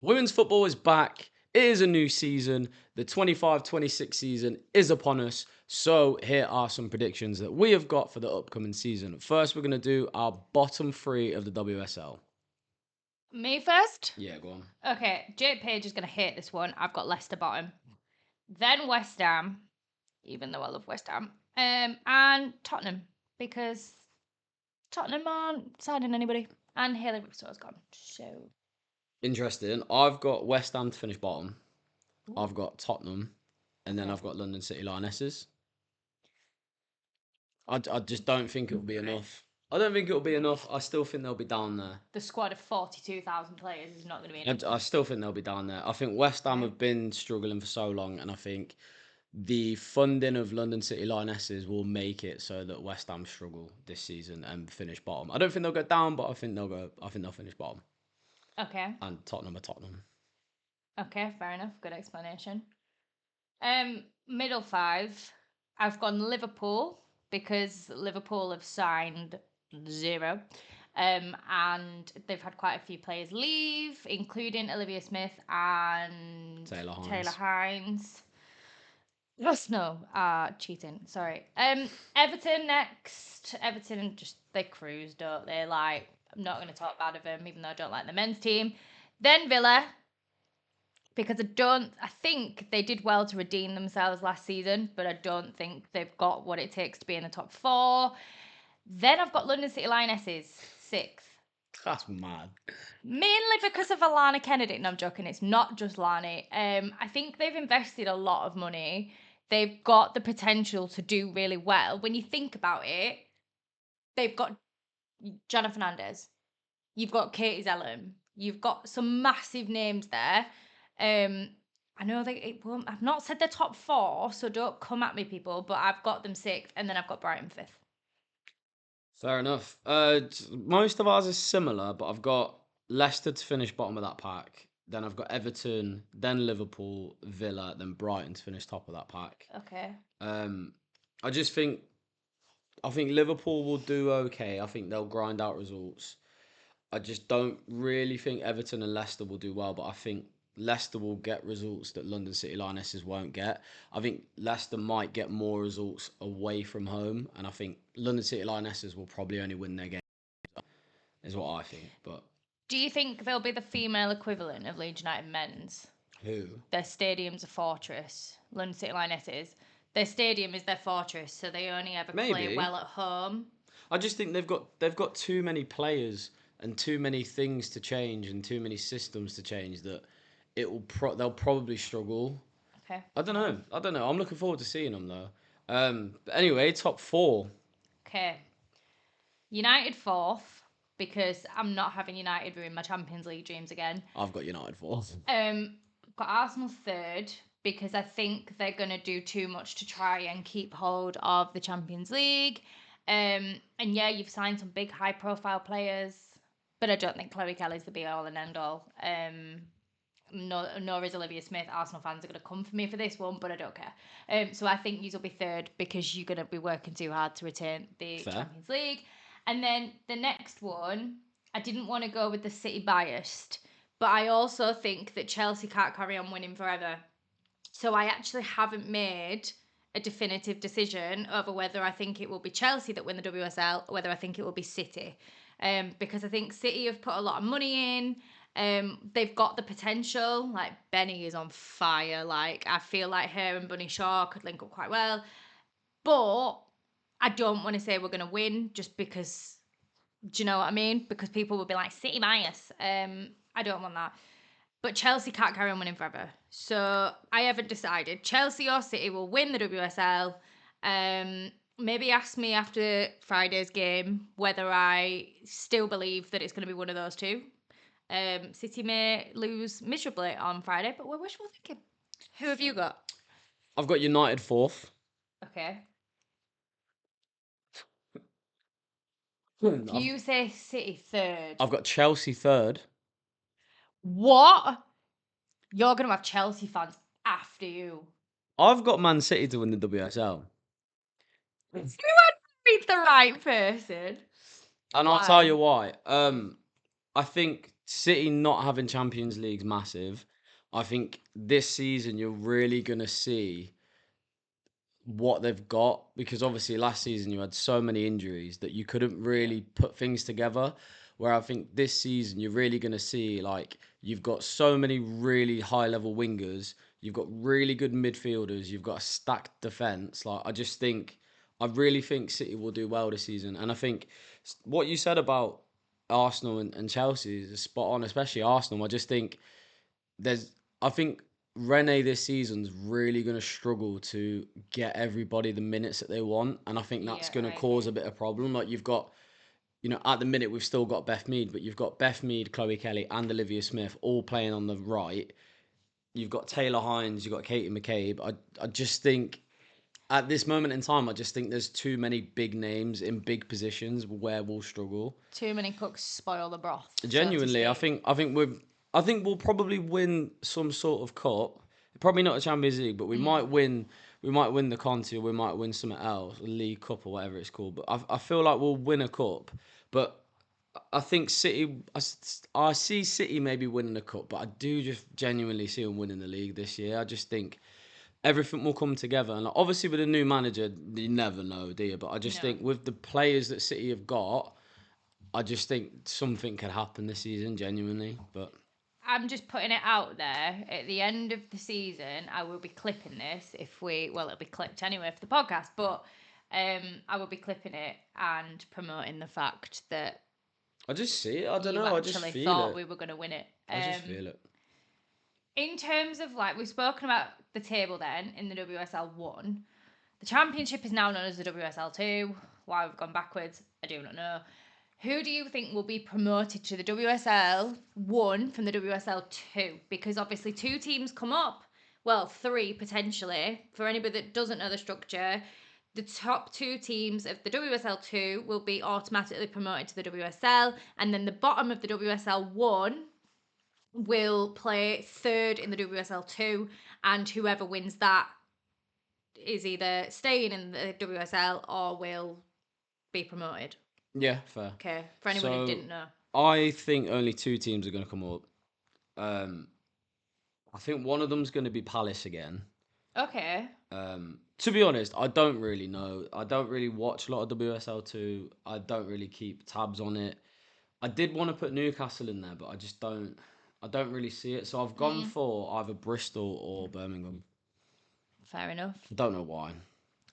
Women's football is back. It is a new season. The 25-26 season is upon us. So here are some predictions that we have got for the upcoming season. First, we're going to do our bottom three of the WSL. Me first? Yeah, go on. Okay, Jake Page is going to hate this one. I've got Leicester bottom. Then West Ham, even though I love West Ham. And Tottenham, because Tottenham aren't signing anybody. And Hayley Whipstore's gone. So, Interesting. I've got West Ham to finish bottom. Ooh. I've got Tottenham. And then Okay. I've got London City Lionesses. I just don't think it'll be enough. I don't think it'll be enough. I still think they'll be down there. The squad of 42,000 players is not going to be enough. I still think they'll be down there. I think West Ham have been struggling for so long, and I think the funding of London City Lionesses will make it so that West Ham struggle this season and finish bottom. I don't think they'll go down, but I think they'll finish bottom. Okay. And Tottenham are Tottenham. Okay, fair enough. Good explanation. Middle five, I've gone Liverpool because Liverpool have signed 0. And they've had quite a few players leave, including Olivia Smith and Taylor Hines. Yes, no, cheating. Sorry. Everton next. Everton they cruise, don't they? Like, I'm not going to talk bad of them, even though I don't like the men's team. Then Villa, because I think they did well to redeem themselves last season, but I don't think they've got what it takes to be in the top 4. Then I've got London City Lionesses, 6th. That's mad. Mainly because of Alana Kennedy. No, I'm joking. It's not just Lani. I think they've invested a lot of money. They've got the potential to do really well. When you think about it, they've got Jana Fernandez. You've got Katie Zellum. You've got some massive names there. I know I've not said they're top 4, so don't come at me, people. But I've got them 6th, and then I've got Brighton 5th. Fair enough. Most of ours is similar, but I've got Leicester to finish bottom of that pack. Then I've got Everton, then Liverpool, Villa, then Brighton to finish top of that pack. Okay. I just think Liverpool will do okay. I think they'll grind out results. I just don't really think Everton and Leicester will do well, but I think Leicester will get results that London City Lionesses won't get. I think Leicester might get more results away from home, and I think London City Lionesses will probably only win their game, is what I think. But Do you think they'll be the female equivalent of Leeds United men's? who? Their stadium's a fortress. London City Lionesses. Their stadium is their fortress, so they only ever play Maybe. well at home. I just think they've got too many players and too many things to change and too many systems to change that they'll probably struggle. Okay. I don't know. I'm looking forward to seeing them though. But anyway, top 4. Okay. United 4th, because I'm not having United ruin my Champions League dreams again. I've got United 4th. Got Arsenal 3rd, because I think they're going to do too much to try and keep hold of the Champions League. And yeah, you've signed some big high profile players, but I don't think Chloe Kelly's the be all and end all. Nor is Olivia Smith. Arsenal fans are going to come for me for this one, but I don't care. So I think you will be 3rd because you're going to be working too hard to retain the Champions League. And then the next one, I didn't want to go with the City biased, but I also think that Chelsea can't carry on winning forever. So I actually haven't made a definitive decision over whether I think it will be Chelsea that win the WSL or whether I think it will be City. Because I think City have put a lot of money in. They've got the potential. Like, Benny is on fire. Like, I feel like her and Bunny Shaw could link up quite well. But I don't want to say we're going to win just because, do you know what I mean? Because people will be like, City bias. I don't want that. But Chelsea can't carry on winning forever. So I haven't decided. Chelsea or City will win the WSL. Maybe ask me after Friday's game whether I still believe that it's going to be one of those two. City may lose miserably on Friday, but we're wishful thinking. Who have you got? I've got United 4th. Okay. You say City 3rd. I've got Chelsea 3rd. What? You're going to have Chelsea fans after you. I've got Man City to win the WSL. You won't beat the right person. And I'll tell you why. I think City not having Champions League's massive. I think this season you're really gonna see what they've got, because obviously last season you had so many injuries that you couldn't really put things together. Where I think this season you're really going to see, like, you've got so many really high level wingers, you've got really good midfielders, you've got a stacked defense. Like, I really think City will do well this season. And I think what you said about Arsenal and Chelsea is spot on, especially Arsenal. I just think there's I think Rene this season's really going to struggle to get everybody the minutes that they want, and I think that's Yeah, going to I cause agree. a bit of problem. Like, you've got, at the minute we've still got Beth Mead, but you've got Beth Mead, Chloe Kelly, and Olivia Smith all playing on the right. You've got Taylor Hines, you've got Katie McCabe. I just think at this moment in time, I just think there's too many big names in big positions where we'll struggle. Too many cooks spoil the broth, so to Genuinely, speak. I think we'll probably win some sort of cup. Probably not a Champions League, but we might Mm. win. We might win the Conti, or we might win something else, a League Cup or whatever it's called. But I feel like we'll win a cup. But I think City. I see City maybe winning a cup, but I do just genuinely see them winning the league this year. I just think everything will come together, and like, obviously with a new manager, you never know, do you? But I just No. think with the players that City have got, I just think something could happen this season, genuinely. But I'm just putting it out there. At the end of the season, I will be clipping this it'll be clipped anyway for the podcast, but I will be clipping it and promoting the fact that I just see it. I don't you know. I just actually feel thought it. we were going to win it. I just feel it. In terms of, like, we've spoken about the table then in the WSL 1. The championship is now known as the WSL 2. Why we've gone backwards, I do not know. Who do you think will be promoted to the WSL 1 from the WSL 2? Because obviously 2 teams come up. Well, 3 potentially. For anybody that doesn't know the structure, the top 2 teams of the WSL 2 will be automatically promoted to the WSL, and then the bottom of the WSL 1 will play third in the WSL 2, and whoever wins that is either staying in the WSL or will be promoted. Yeah, fair. Okay, for anyone who So didn't know. I think only 2 teams are going to come up. Um, I think one of them's going to be Palace again. Okay. To be honest, I don't really know. I don't really watch a lot of WSL2. I don't really keep tabs on it. I did want to put Newcastle in there, but I just don't. I don't really see it. So I've gone Mm, for either Bristol or Birmingham. fair enough. I don't know why.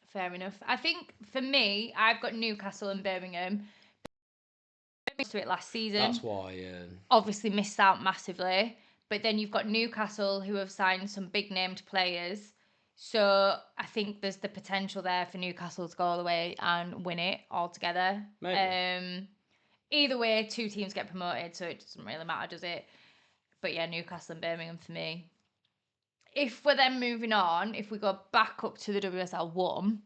Fair enough. I think for me, I've got Newcastle and Birmingham. To it last That's season. why. Yeah. Obviously missed out massively. But then you've got Newcastle who have signed some big named players. So I think there's the potential there for Newcastle to go all the way and win it altogether. Maybe. Either way, 2 teams get promoted, so it doesn't really matter, does it? But yeah, Newcastle and Birmingham for me. If we're then moving on, if we go back up to the WSL 1,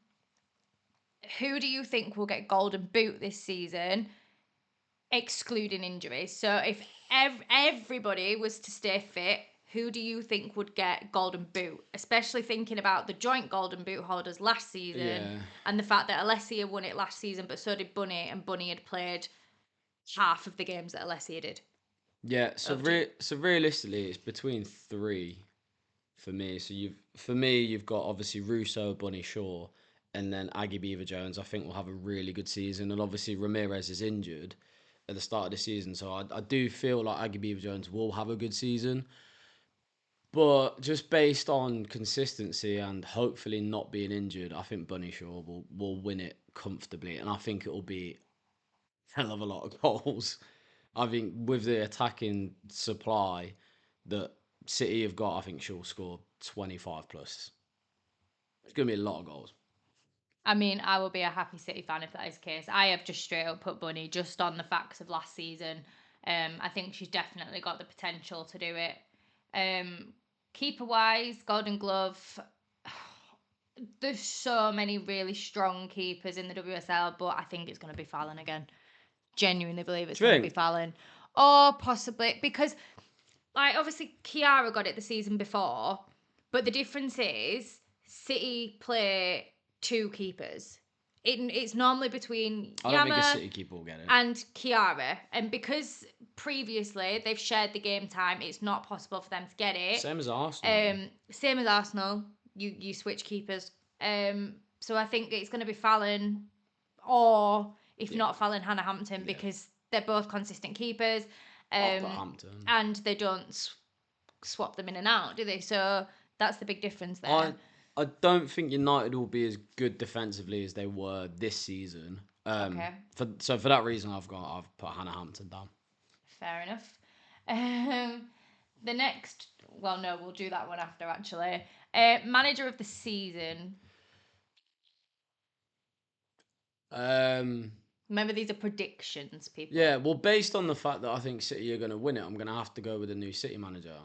who do you think will get Golden Boot this season, excluding injuries? So if everybody was to stay fit, who do you think would get Golden Boot? Especially thinking about the joint Golden Boot holders last season, Yeah. and the fact that Alessia won it last season, but so did Bunny, and Bunny had played half of the games that Alessia did. Yeah. Over to you. So realistically, it's between 3 for me. So you've got obviously Russo, Bunny Shaw, and then Aggie Beaver Jones. I think will have a really good season, and obviously Ramirez is injured at the start of the season, so I do feel like Aggie Beaver Jones will have a good season. But just based on consistency and hopefully not being injured, I think Bunny Shaw will win it comfortably, and I think it will be a hell of a lot of goals. I think with the attacking supply that City have got, I think she'll score 25 plus. It's going to be a lot of goals. I mean, I will be a happy City fan if that is the case. I have just straight up put Bunny just on the facts of last season. I think she's definitely got the potential to do it. Keeper wise, Golden Glove. There's so many really strong keepers in the WSL, but I think it's going to be Fallon again. Genuinely believe it's Do you going to be think? Fallon. Or possibly, because, like, obviously Kiara got it the season before, but the difference is City play 2 keepers it's normally between I don't think a Yama City keeper will get it. and Kiara, and because previously they've shared the game time, it's not possible for them to get it. Same as Arsenal. Same as Arsenal. You switch keepers. So I think it's going to be Fallon, or if not Fallon, Hannah Hampton, because they're both consistent keepers. I'll put Hampton. And they don't swap them in and out, do they? So that's the big difference there. I don't think United will be as good defensively as they were this season. Okay. For that reason, I've put Hannah Hampton down. Fair enough. The next, well, no, we'll do that one after actually. Manager of the season. Remember, these are predictions, people. Yeah, well, based on the fact that I think City are going to win it, I'm going to have to go with a new City manager.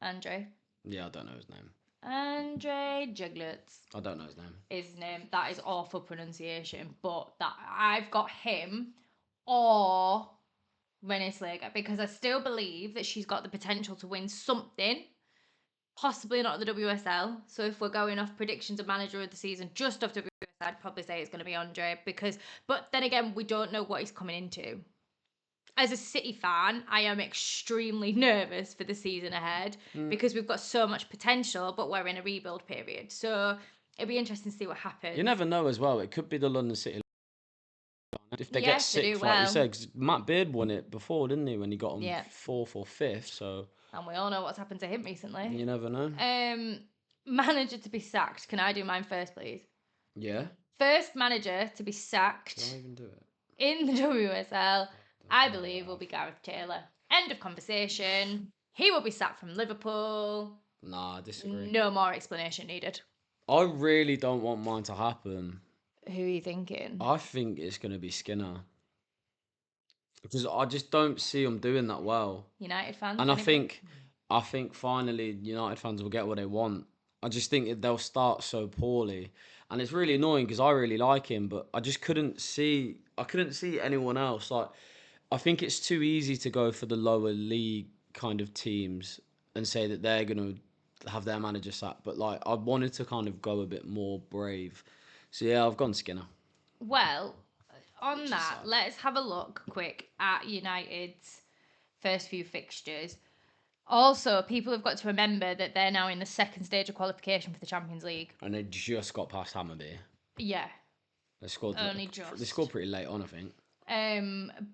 Andre. Yeah, I don't know his name. Andre Juglets. I don't know his name. His name. That is awful pronunciation, but that I've got him or Renée Slager, because I still believe that she's got the potential to win something, possibly not the WSL. So if we're going off predictions of manager of the season, just off WSL, I'd probably say it's going to be Andre, but then again, we don't know what he's coming into. As a City fan, I am extremely nervous for the season ahead because we've got so much potential, but we're in a rebuild period. So it'll be interesting to see what happens. You never know as well. It could be the London City. If they get sixth, like you said, because Matt Beard won it before, didn't he? When he got on 4th or 5th. So. And we all know what's happened to him recently. You never know. Manager to be sacked. Can I do mine first, please? Yeah. First manager to be sacked. Can I even do it? In the WSL, I believe, will be Gareth Taylor. End of conversation. He will be sacked from Liverpool. Nah, I disagree. No more explanation needed. I really don't want mine to happen. Who are you thinking? I think it's going to be Skinner. Because I just don't see him doing that well. United fans? And I think finally United fans will get what they want. I just think they'll start so poorly. And it's really annoying because I really like him, but I just couldn't see anyone else. Like, I think it's too easy to go for the lower league kind of teams and say that they're going to have their manager sacked. But, like, I wanted to kind of go a bit more brave. So, yeah, I've gone Skinner. Well, on that, let's have a look quick at United's first few fixtures. Also, people have got to remember that they're now in the second stage of qualification for the Champions League. And they just got past Hammarby. Yeah. They scored just. They scored pretty late on, I think.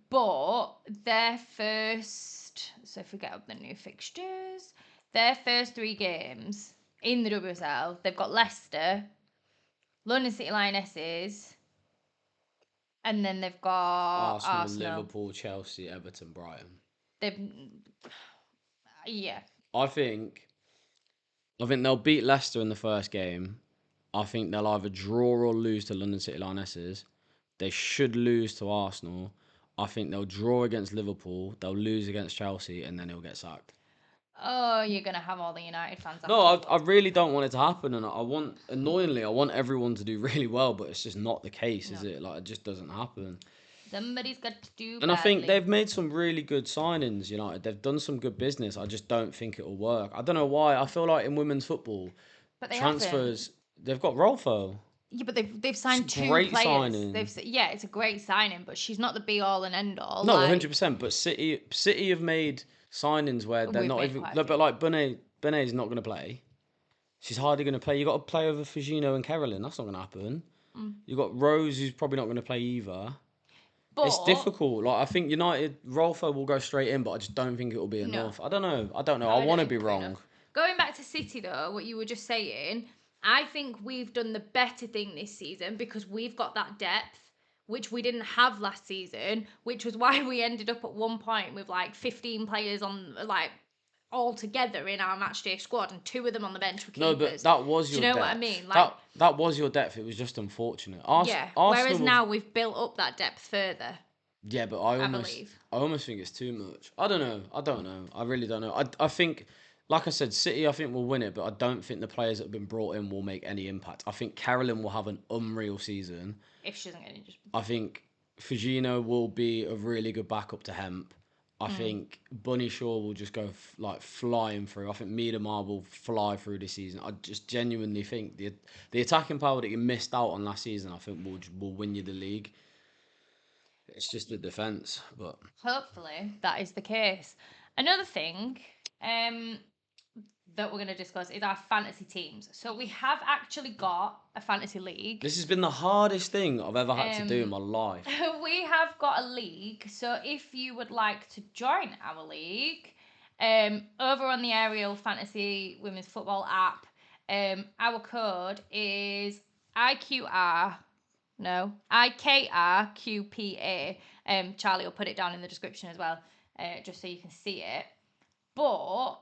But their first, so if we get up the new fixtures, their first 3 games in the WSL, they've got Leicester, London City Lionesses, and then they've got Arsenal. Liverpool, Chelsea, Everton, Brighton. Yeah. I think they'll beat Leicester in the first game. I think they'll either draw or lose to London City Lionesses. They should lose to Arsenal. I think they'll draw against Liverpool. They'll lose against Chelsea, and then he'll get sacked. Oh, you're going to have all the United fans. No, I really don't want it to happen. And I want everyone to do really well, but it's just not the case, is it? Like, it just doesn't happen. Somebody's got to do And badly. I think they've made some really good signings, United. They've done some good business. I just don't think it'll work. I don't know why. I feel like in women's football, transfers, they've got Rolfo. Yeah, but they've signed 2 players. Signing. It's a great signing, but she's not the be all and end all. No, 100%. But City have made signings where they're not even. But like Benet's not going to play. She's hardly going to play. You got to play over Fujino and Carolyn. That's not going to happen. You got Rose, who's probably not going to play either. But it's difficult. Like, I think United, Rolfo will go straight in, but I just don't think it will be enough. I don't know. I want to be wrong. Enough. Going back to City, though, what you were just saying, I think we've done the better thing this season because we've got that depth, which we didn't have last season, which was why we ended up at one point with like 15 players on, like, all together in our matchday squad, and 2 of them on the bench were keepers. No, but that was your depth. Do you know what I mean? Like, that was your depth. It was just unfortunate. Whereas now we've built up that depth further. Yeah, but I almost think it's too much. I don't know. I really don't know. I think, like I said, City, I think will win it, but I don't think the players that have been brought in will make any impact. I think Carolyn will have an unreal season. If she doesn't get injured. I think Fujino will be a really good backup to Hemp. I think Bunny Shaw will just go flying through. I think Miedemar will fly through this season. I just genuinely think the attacking power that you missed out on last season, I think will win you the league. It's just the defense, but Hopefully that is the case. Another thing that we're going to discuss is our fantasy teams. So we have actually got a fantasy league. this has been the hardest thing I've ever had to do in my life. We have got a league. So if you would like to join our league, over on the Ariel Fantasy Women's Football app, our code is IKRQPA. Charlie will put it down in the description as well, just so you can see it. But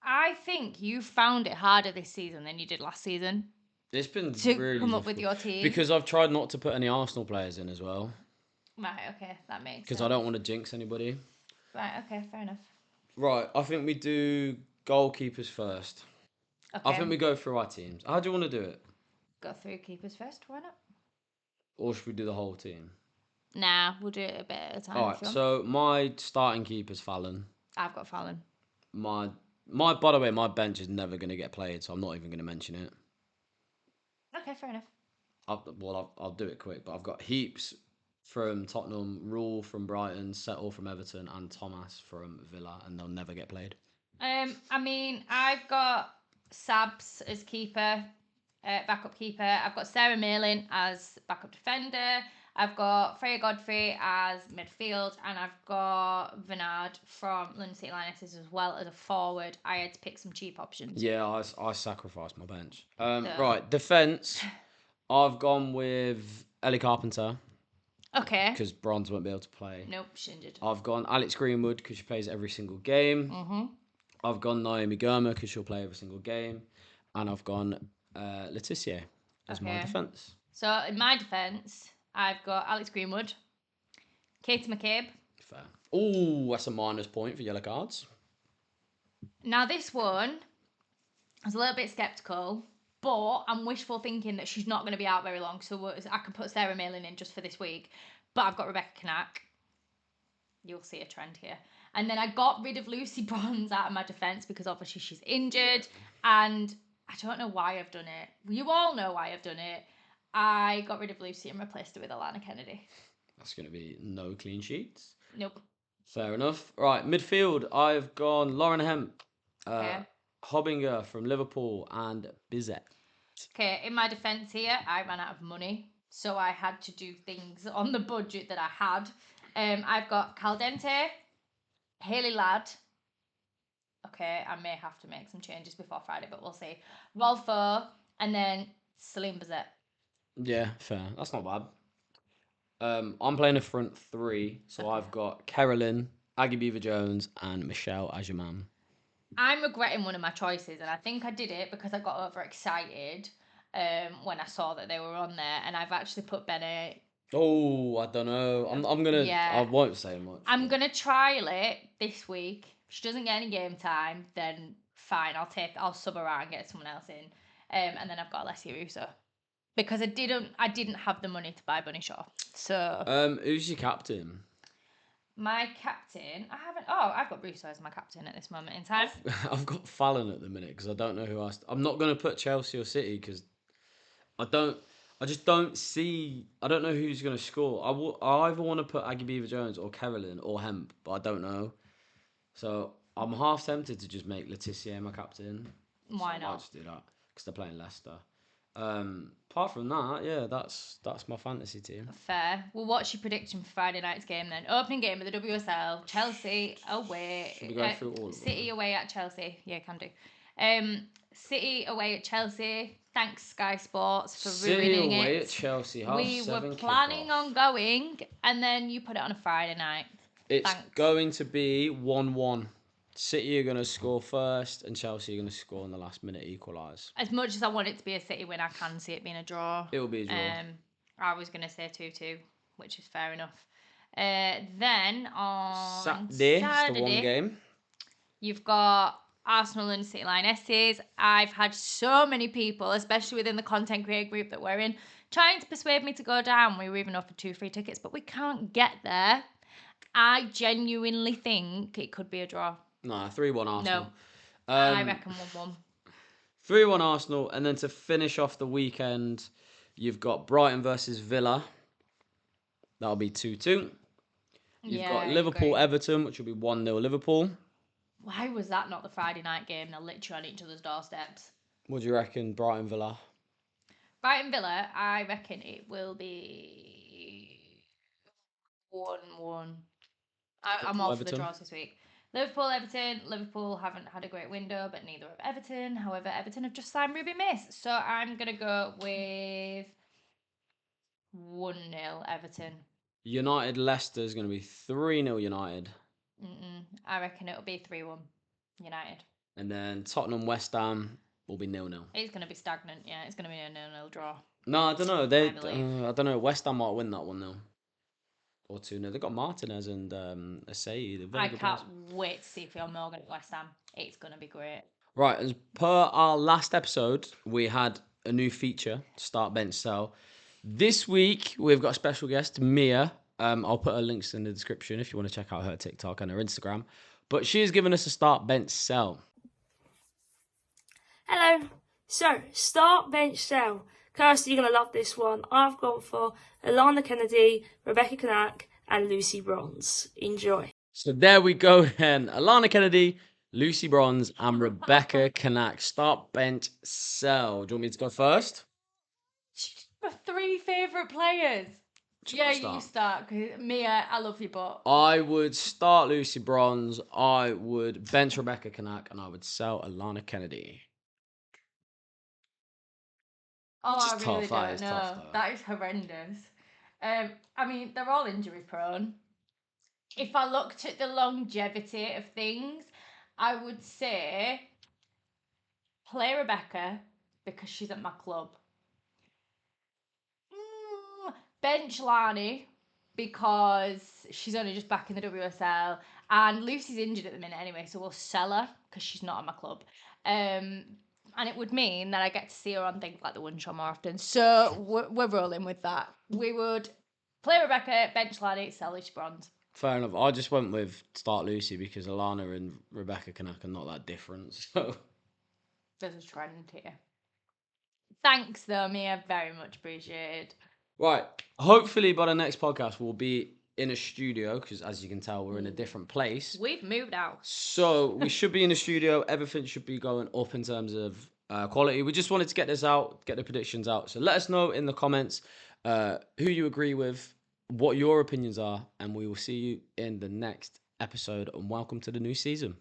I think you found it harder this season than you did last season It's been to really come up difficult with your team. because I've tried not to put any Arsenal players in as well. Right, okay, that makes sense. Because I don't want to jinx anybody. Right, okay, fair enough. Right, I think we do goalkeepers first. Okay. I think we go through our teams. How do you want to do it? Go through keepers first, why not? Or should we do the whole team? Nah, we'll do it a bit at a time. Alright, so my starting keeper's Fallon. I've got Fallon. My by the way, my bench is never going to get played, so I'm not even going to mention it. Okay, fair enough. I'll do it quick, but I've got Heaps from Tottenham, Rule from Brighton, Settle from Everton, and Thomas from Villa, and they'll never get played. I mean, I've got Sabs as keeper, backup keeper. I've got Sarah Malin as backup defender. I've got Freya Godfrey as midfield, and I've got Vinard from London City Lionesses as well as a forward. I had to pick some cheap options. Yeah, I sacrificed my bench. Right, defence. I've gone with Ellie Carpenter. Okay. Because Bronze won't be able to play. Nope, she's injured. I've gone Alex Greenwood because she plays every single game. Mm-hmm. I've gone Naomi Girma because she'll play every single game. And I've gone Letitia as my defence. So in my defence, I've got Alex Greenwood, Katie McCabe. Fair. Oh, that's a minus point for yellow cards. Now this one, I was a little bit sceptical, but I'm wishful thinking that she's not going to be out very long, so I can put Sarah Malin in just for this week. But I've got Rebecca Knack. You'll see a trend here. And then I got rid of Lucy Bronze out of my defence because obviously she's injured, and I don't know why I've done it. You all know why I've done it. I got rid of Lucy and replaced her with Alana Kennedy. That's going to be no clean sheets. Nope. Fair enough. Right, midfield, I've gone Lauren Hemp, Hobbinger from Liverpool, and Bizet. Okay, in my defence here, I ran out of money, so I had to do things on the budget that I had. I've got Caldente, Hayley Ladd. Okay, I may have to make some changes before Friday, but we'll see. Rolfo, and then Celine Bizet. Yeah, fair. That's not bad. I'm playing a front three, so I've got Carolyn, Aggie Beaver-Jones, and Michelle Ajaman. I'm regretting one of my choices, and I think I did it because I got overexcited when I saw that they were on there, and I've actually put Bennett. Oh, I don't know. I'm gonna. Yeah. I won't say much. I'm gonna trial it this week. If she doesn't get any game time, then fine. I'll sub her out and get someone else in. And then I've got Alessia Russo. Because I didn't have the money to buy Bunny Shaw. So who's your captain? My captain, I've got Russo as my captain at this moment in time. I've got Fallon at the minute because I don't know who else. I'm not going to put Chelsea or City because I just don't see. I don't know who's going to score. I either want to put Aggie Beaver-Jones or Carolyn or Hemp, but I don't know. So I'm half tempted to just make Letitia my captain. Why not? I might just do that because they're playing Leicester. Apart from that, yeah, that's my fantasy team. Fair. Well, what's your prediction for Friday night's game then? Opening game of the WSL, Chelsea away. Should we go through all of them? City away at Chelsea. Yeah, can do. City away at Chelsea. Thanks Sky Sports for ruining it. City away at Chelsea. We were planning on going, and then you put it on a Friday night. It's going to be 1-1. City are going to score first, and Chelsea are going to score in the last minute equalise. As much as I want it to be a City win, I can see it being a draw. It will be a draw. I was going to say 2-2, which is fair enough. Then on Saturday, the one game. You've got Arsenal and City Lionesses. I've had so many people, especially within the content creator group that we're in, trying to persuade me to go down. We were even offered 2 free tickets, but we can't get there. I genuinely think it could be a draw. Nah, 3-1 Arsenal. No, I reckon 1-1. 3-1 Arsenal, and then to finish off the weekend, you've got Brighton versus Villa. That'll be 2-2. You've got Liverpool-Everton, which will be 1-0 Liverpool. Why was that not the Friday night game? They're literally on each other's doorsteps. What do you reckon, Brighton-Villa? Brighton-Villa, I reckon it will be 1-1. I'm all for the draws this week. Liverpool-Everton. Liverpool haven't had a great window, but neither have Everton. However, Everton have just signed Ruby Mace. So I'm going to go with 1-0 Everton. United-Leicester is going to be 3-0 United. I reckon it'll be 3-1 United. And then Tottenham-West Ham will be 0-0. It's going to be stagnant, yeah. It's going to be a 0-0 draw. No, I don't know. I don't know. West Ham might win that 1-0. Or 2-0. They've got Martinez and Asai. I can't wait to see Phil Morgan at West Ham. It's going to be great. Right, as per our last episode, we had a new feature, Start Bench Sell. This week, we've got a special guest, Mia. I'll put her links in the description if you want to check out her TikTok and her Instagram. But she's given us a Start Bench Sell. Hello. So, Start Bench Sell. Kirsty, you're going to love this one. I've gone for Alana Kennedy, Rebecca Canuck, and Lucy Bronze. Enjoy. So there we go then. Alana Kennedy, Lucy Bronze, and Rebecca Canuck. Start Bench Sell. Do you want me to go first? My 3 favourite players. You start. Cause Mia, I love you, but I would start Lucy Bronze. I would bench Rebecca Canuck, and I would sell Alana Kennedy. Oh, I really don't know. That is horrendous. I mean, they're all injury prone. If I looked at the longevity of things, I would say play Rebecca because she's at my club. Bench Lani because she's only just back in the WSL, and Lucy's injured at the minute anyway, so we'll sell her because she's not at my club. And it would mean that I get to see her on things like the One Shot more often. So we're rolling with that. We would play Rebecca, bench Lani, sell Lucy Bronze. Fair enough. I just went with start Lucy because Alana and Rebecca Canuck are not that different. So there's a trend here. Thanks, though, Mia. Very much appreciated. Right. Hopefully by the next podcast we'll be in a studio because, as you can tell, we're in a different place. We've moved out. So we should be in a studio. Everything should be going up in terms of quality. We just wanted to get this out, get the predictions out. So let us know in the comments who you agree with, what your opinions are, and we will see you in the next episode. And welcome to the new season.